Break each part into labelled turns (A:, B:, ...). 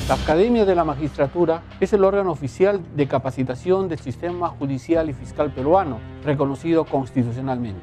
A: La Academia de la Magistratura es el órgano oficial de capacitación del sistema judicial y fiscal peruano, reconocido constitucionalmente.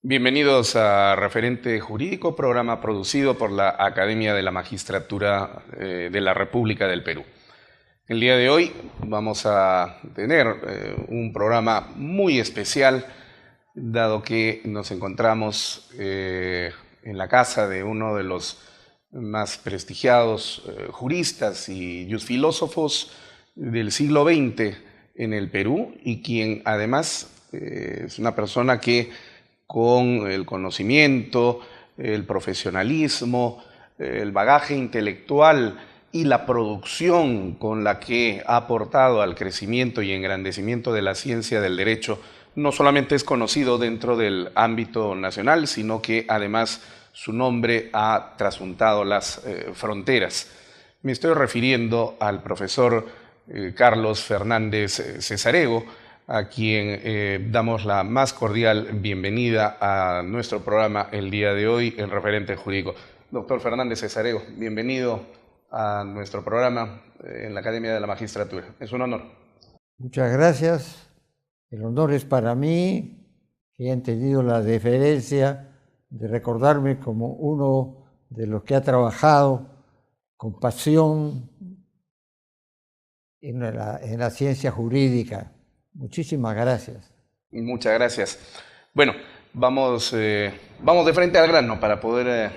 B: Bienvenidos a Referente Jurídico, programa producido por la Academia de la Magistratura de la República del Perú. El día de hoy vamos a tener un programa muy especial, dado que nos encontramos en la casa de uno de los más prestigiados juristas y filósofos del siglo XX en el Perú, y quien además es una persona que con el conocimiento, el profesionalismo, el bagaje intelectual y la producción con la que ha aportado al crecimiento y engrandecimiento de la ciencia del derecho, no solamente es conocido dentro del ámbito nacional, sino que además su nombre ha trasuntado las fronteras. Me estoy refiriendo al profesor Carlos Fernández Cesarego, a quien damos la más cordial bienvenida a nuestro programa el día de hoy en Referente Jurídico. Doctor Fernández Cesarego, bienvenido a nuestro programa en la Academia de la Magistratura. Es un honor.
C: Muchas gracias. El honor es para mí, que han tenido la deferencia de recordarme como uno de los que ha trabajado con pasión en la ciencia jurídica. Muchísimas gracias.
B: Muchas gracias. Bueno, vamos de frente al grano para poder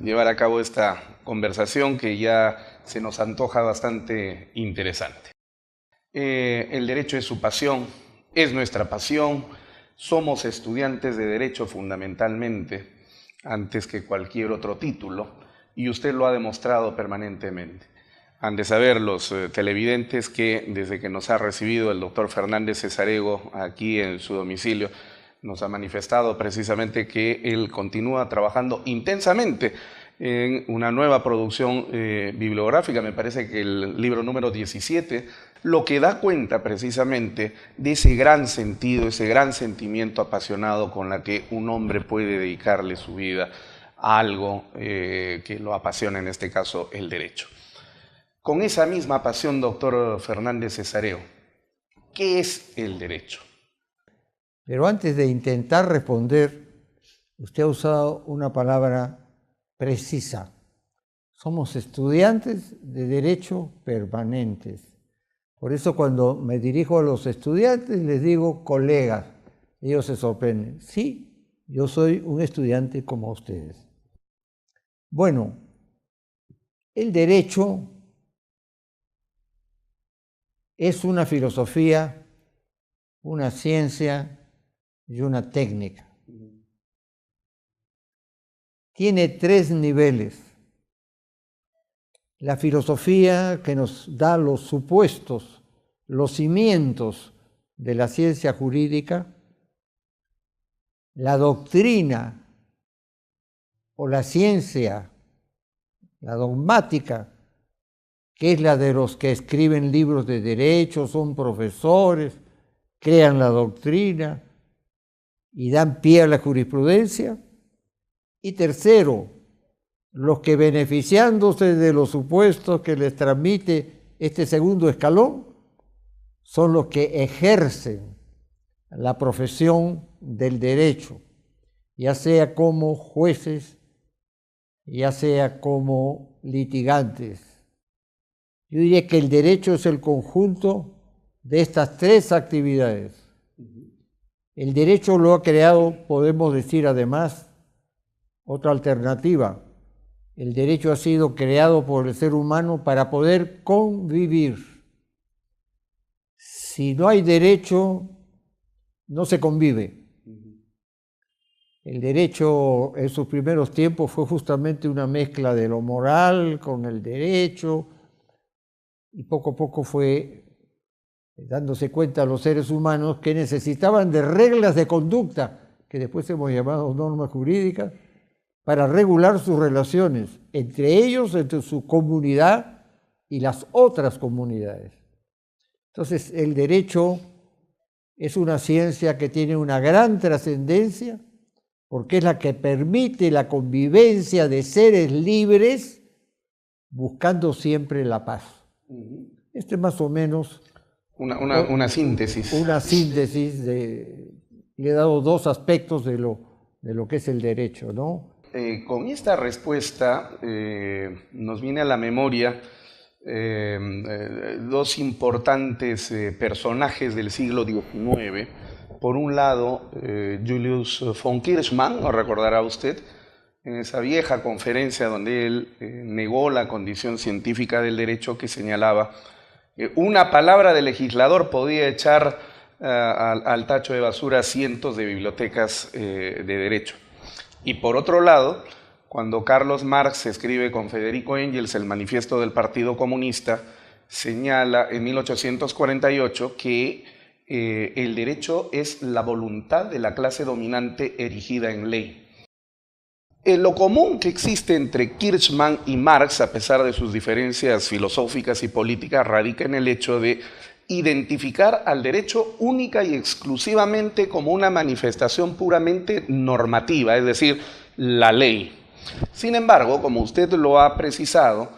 B: llevar a cabo esta conversación que ya se nos antoja bastante interesante. El derecho es su pasión, es nuestra pasión. Somos estudiantes de derecho fundamentalmente, antes que cualquier otro título, y usted lo ha demostrado permanentemente. Han de saber los televidentes que desde que nos ha recibido el doctor Fernández Cesarego aquí en su domicilio, nos ha manifestado precisamente que él continúa trabajando intensamente en una nueva producción bibliográfica. Me parece que el libro número 17, lo que da cuenta precisamente de ese gran sentido, ese gran sentimiento apasionado con la que un hombre puede dedicarle su vida a algo que lo apasiona, en este caso el derecho. Con esa misma pasión, doctor Fernández Cesarego, ¿qué es el derecho?
C: Pero antes de intentar responder, usted ha usado una palabra precisa. Somos estudiantes de derecho permanentes. Por eso cuando me dirijo a los estudiantes les digo colegas. Ellos se sorprenden. Sí, yo soy un estudiante como ustedes. Bueno, el derecho es una filosofía, una ciencia y una técnica. Tiene 3 niveles. La filosofía que nos da los supuestos, los cimientos de la ciencia jurídica, la doctrina o la ciencia, la dogmática, que es la de los que escriben libros de derecho, son profesores, crean la doctrina y dan pie a la jurisprudencia. Y tercero, los que beneficiándose de los supuestos que les transmite este segundo escalón, son los que ejercen la profesión del derecho, ya sea como jueces, ya sea como litigantes. Yo diría que el derecho es el conjunto de estas tres actividades. El derecho lo ha creado, podemos decir además, otra alternativa. El derecho ha sido creado por el ser humano para poder convivir. Si no hay derecho, no se convive. El derecho en sus primeros tiempos fue justamente una mezcla de lo moral con el derecho, y poco a poco fue dándose cuenta los seres humanos que necesitaban de reglas de conducta, que después hemos llamado normas jurídicas, para regular sus relaciones, entre ellos, entre su comunidad y las otras comunidades. Entonces, el derecho es una ciencia que tiene una gran trascendencia, porque es la que permite la convivencia de seres libres, buscando siempre la paz. Este es más o menos
B: una síntesis.
C: Una síntesis le he dado dos aspectos de lo que es el derecho, ¿no?
B: Con esta respuesta nos viene a la memoria dos importantes personajes del siglo XIX. Por un lado, Julius von Kirchmann, lo recordará usted, en esa vieja conferencia donde él negó la condición científica del derecho, que señalaba que una palabra de legislador podía echar al tacho de basura cientos de bibliotecas de derecho. Y por otro lado, cuando Carlos Marx escribe con Federico Engels el Manifiesto del Partido Comunista, señala en 1848 que el derecho es la voluntad de la clase dominante erigida en ley. Lo común que existe entre Kirchmann y Marx, a pesar de sus diferencias filosóficas y políticas, radica en el hecho de identificar al derecho única y exclusivamente como una manifestación puramente normativa, es decir, la ley. Sin embargo, como usted lo ha precisado,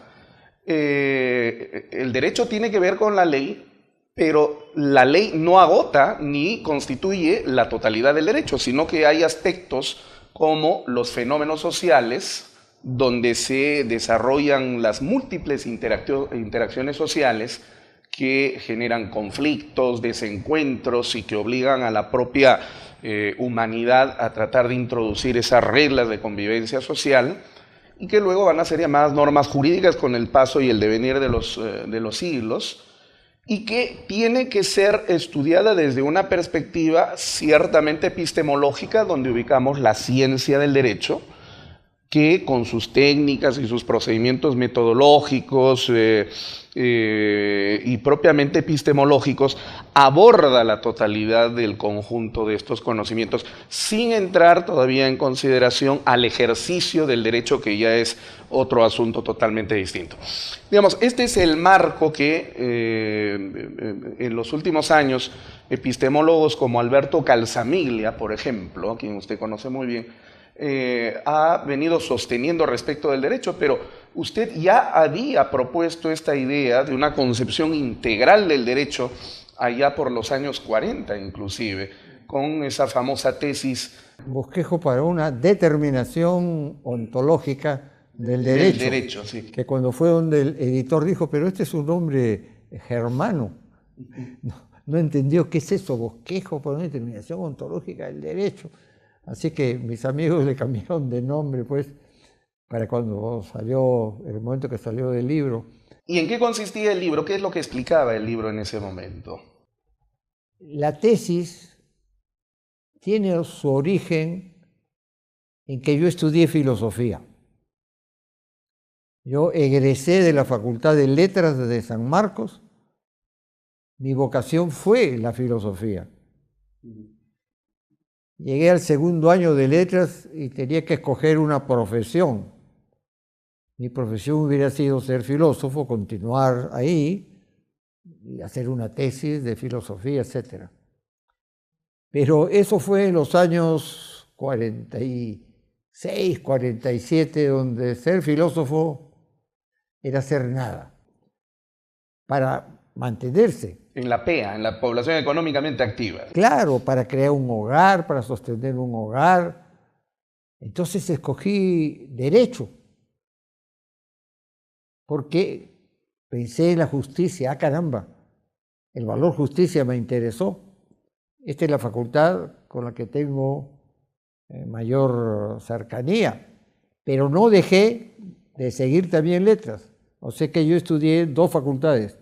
B: el derecho tiene que ver con la ley, pero la ley no agota ni constituye la totalidad del derecho, sino que hay aspectos como los fenómenos sociales, donde se desarrollan las múltiples interacciones sociales que generan conflictos, desencuentros y que obligan a la propia humanidad a tratar de introducir esas reglas de convivencia social, y que luego van a ser llamadas normas jurídicas con el paso y el devenir de los siglos, y que tiene que ser estudiada desde una perspectiva ciertamente epistemológica, donde ubicamos la ciencia del derecho, que con sus técnicas y sus procedimientos metodológicos y propiamente epistemológicos aborda la totalidad del conjunto de estos conocimientos, sin entrar todavía en consideración al ejercicio del derecho, que ya es otro asunto totalmente distinto. Digamos, este es el marco que en los últimos años epistemólogos como Alberto Calzamiglia, por ejemplo, a quien usted conoce muy bien, ha venido sosteniendo respecto del derecho, pero usted ya había propuesto esta idea de una concepción integral del derecho allá por los años 40 inclusive, con esa famosa tesis.
C: Bosquejo para una determinación ontológica del derecho.
B: Del derecho, sí.
C: Que cuando fue donde el editor dijo, pero este es un nombre germano. No entendió qué es eso, bosquejo para una determinación ontológica del derecho. Así que mis amigos le cambiaron de nombre, pues, para cuando salió, en el momento que salió del libro.
B: ¿Y en qué consistía el libro? ¿Qué es lo que explicaba el libro en ese momento?
C: La tesis tiene su origen en que yo estudié filosofía. Yo egresé de la Facultad de Letras de San Marcos. Mi vocación fue la filosofía. Llegué al segundo año de letras y tenía que escoger una profesión. Mi profesión hubiera sido ser filósofo, continuar ahí y hacer una tesis de filosofía, etc. Pero eso fue en los años 46, 47, donde ser filósofo era hacer nada para mantenerse.
B: En la PEA, en la población económicamente activa.
C: Claro, para crear un hogar, para sostener un hogar. Entonces escogí derecho, porque pensé en la justicia. Ah, caramba, el valor justicia me interesó. Esta es la facultad con la que tengo mayor cercanía, pero no dejé de seguir también letras. O sea que yo estudié 2 facultades.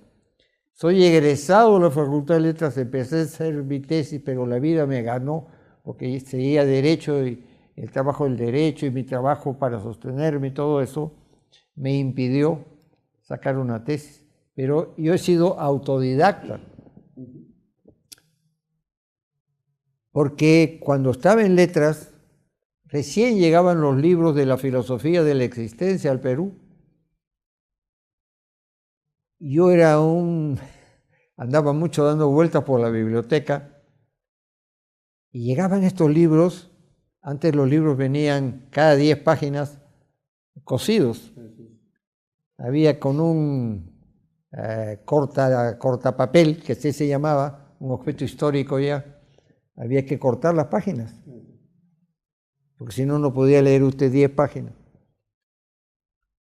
C: Soy egresado de la Facultad de Letras, empecé a hacer mi tesis, pero la vida me ganó porque seguía derecho y el trabajo del derecho y mi trabajo para sostenerme y todo eso me impidió sacar una tesis. Pero yo he sido autodidacta. Porque cuando estaba en letras, recién llegaban los libros de la filosofía de la existencia al Perú. Yo andaba mucho dando vueltas por la biblioteca y llegaban estos libros. Antes los libros venían cada 10 páginas cosidos. Había con un cortapapel, que así se llamaba, un objeto histórico ya. Había que cortar las páginas, porque si no, no podía leer usted 10 páginas.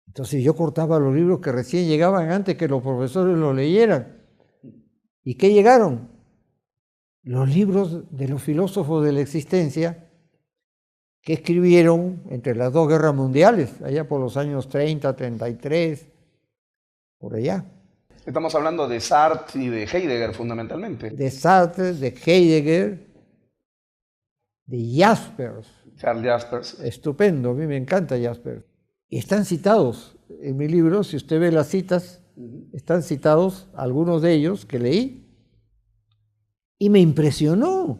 C: Entonces yo cortaba los libros que recién llegaban antes que los profesores los leyeran. ¿Y qué llegaron? Los libros de los filósofos de la existencia que escribieron entre las 2 guerras mundiales, allá por los años 30, 33, por allá.
B: Estamos hablando de Sartre y de Heidegger fundamentalmente.
C: De Sartre, de Heidegger, de Jaspers.
B: Charles Jaspers.
C: Estupendo, a mí me encanta Jaspers. Y están citados en mi libro, si usted ve las citas, están citados algunos de ellos que leí. Y me impresionó.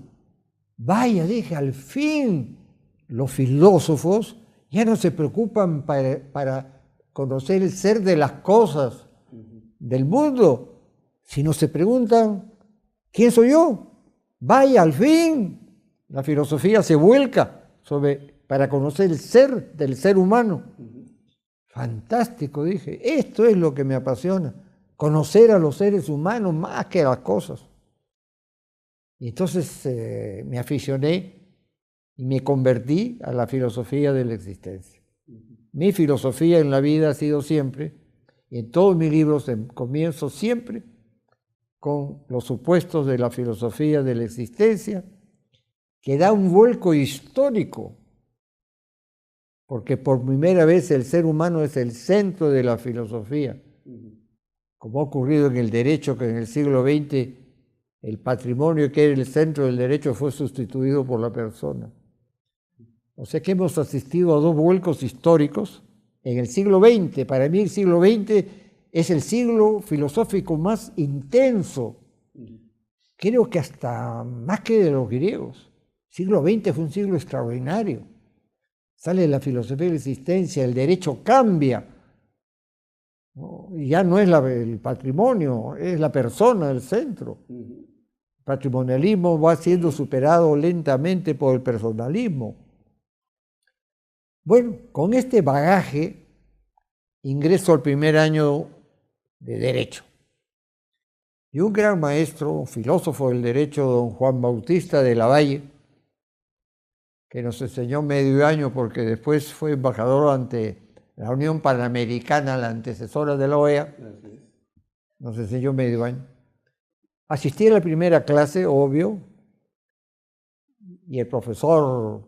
C: Vaya, dije, al fin los filósofos ya no se preocupan para conocer el ser de las cosas del mundo, sino se preguntan, ¿quién soy yo? Vaya, al fin la filosofía se vuelca para conocer el ser del ser humano. Fantástico, dije, esto es lo que me apasiona, conocer a los seres humanos más que a las cosas. Y entonces me aficioné y me convertí a la filosofía de la existencia. Mi filosofía en la vida ha sido siempre, y en todos mis libros comienzo siempre con los supuestos de la filosofía de la existencia, que da un vuelco histórico, porque por primera vez el ser humano es el centro de la filosofía, como ha ocurrido en el derecho, que en el siglo XX el patrimonio, que era el centro del derecho, fue sustituido por la persona. O sea que hemos asistido a 2 vuelcos históricos en el siglo XX. Para mí el siglo XX es el siglo filosófico más intenso, creo que hasta más que de los griegos. El siglo XX fue un siglo extraordinario. Sale la filosofía de la existencia, el derecho cambia. Ya no es el patrimonio, es la persona el centro. El patrimonialismo va siendo superado lentamente por el personalismo. Bueno, con este bagaje ingreso al primer año de Derecho. Y un gran maestro, un filósofo del derecho, don Juan Bautista de la Valle, que nos enseñó medio año porque después fue embajador ante la Unión Panamericana, la antecesora de la OEA, nos enseñó medio año. Asistí a la primera clase, obvio, y el profesor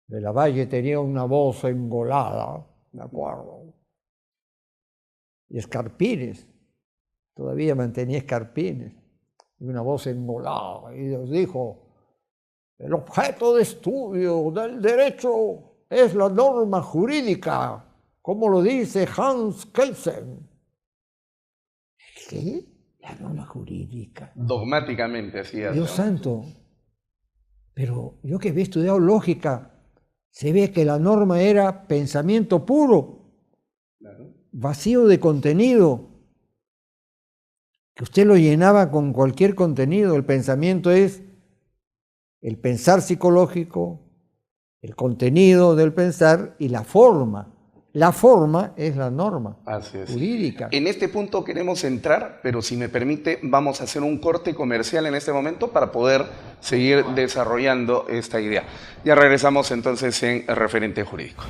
C: de la Valle tenía una voz engolada, me acuerdo, y escarpines, todavía mantenía escarpines, y una voz engolada, y nos dijo, el objeto de estudio del derecho es la norma jurídica, como lo dice Hans Kelsen. ¿Qué? La norma jurídica.
B: Dogmáticamente hacía.
C: Dios santo. Pero yo que había estudiado lógica, se ve que la norma era pensamiento puro, vacío de contenido, que usted lo llenaba con cualquier contenido. El pensamiento es el pensar psicológico, el contenido del pensar y la forma. La forma es la norma jurídica.
B: En este punto queremos entrar, pero si me permite, vamos a hacer un corte comercial en este momento para poder seguir desarrollando esta idea. Ya regresamos entonces en Referente Jurídico.